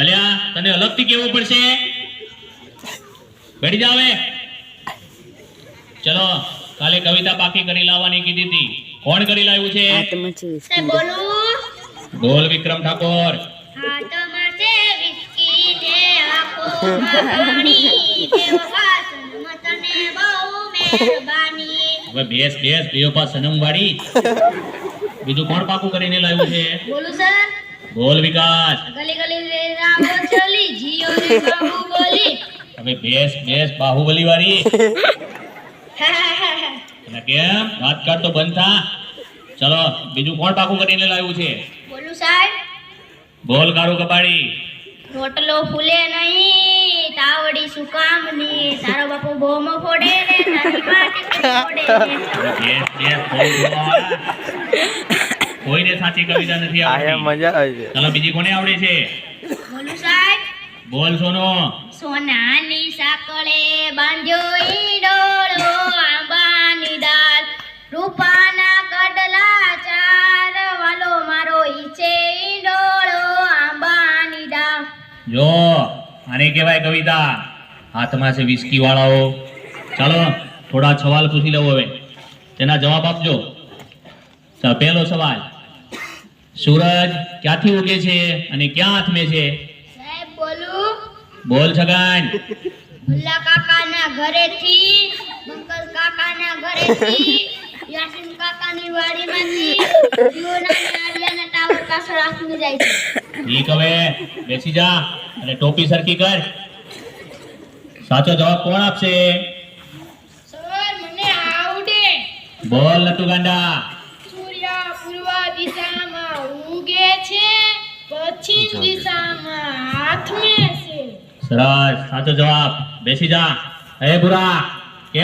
અલ્યા તને અલગથી કેવું પડશે. બેઠી જા હવે. ચલો કાલે કવિતા પાકી કરી લાવવાની કીધી હતી. કોણ કરી લાવ્યું છે? સાહેબ બોલું. બોલ વિક્રમ ઠાકોર. હાથમાં છે વિસ્કી ને આંખોમાં પાણી, દેવ હાસનમાં તને બહુ મહેરબાની. હવે બેસ બેસ બેવપા સનમ વાળી. બીજું કોણ પાકું કરીને લાવ્યું છે? બોલું સર. બોલ વિકાસ. ગલી ગલી રાવો ચલી જીઓ ને બાહુબલી. હવે બેસ બેસ બાહુબલી વાળી. અને કેમ દાંત કાઢ તો બંધ થા. ચલો બીજું કોણ પાકું કરીને લાવ્યું છે? બોલું સાહેબ. બોલ કાળુ કપાળી. રોટલો ફૂલે નહીં તાવડી શું કામની, તારો બાપુ બોમ ફોડે ને તારી પાટી ફોડે ને. બેસ બેસ કોઈને સાચી કવિતા નથી આવડતી. મજા આવે છે. ચલો બીજી કોને આવડે છે? બોલું સાહેબ. બોલ સોનો. સોનાની સાંકળે બાંધ્યો ઈંડોળો, આંબાની ડાળ રૂપાના કડલા ચાર, વાલો મારો ઈચે ઈંડોળો આંબાની ડાળ. જો આને કહેવાય કવિતા. હાથમાં છે વિસ્કી વાળાઓ. ચાલો થોડા સવાલ પૂછી લઉં હવે, તેના જવાબ આપજો. પહેલો સવાલ, સૂરજ ક્યાંથી ઉગે છે અને ક્યાં હાથમે છે? સાહેબ બોલું. બોલ છગન. મુલ્લા કાકાના ઘરેથી, બંકલ કાકાના ઘરેથી, યાસીન કાકાની વાડીમાંથી, જીઓના અને આર્યાના ટાવર પાછળ આસમી જાય છે. ઠીક, હવે બેસી જા અને ટોપી સરખી કર. સાચો જવાબ કોણ આપશે? સર મને આવડે. બોલ નટુ ગાંડા. સૂર્ય પૂર્વ દિશામાં ઉગે છે, પશ્ચિમ દિશામાં હાથમે છે. સરસ, સાચો જવાબ. બેસી જા. હે બુરા.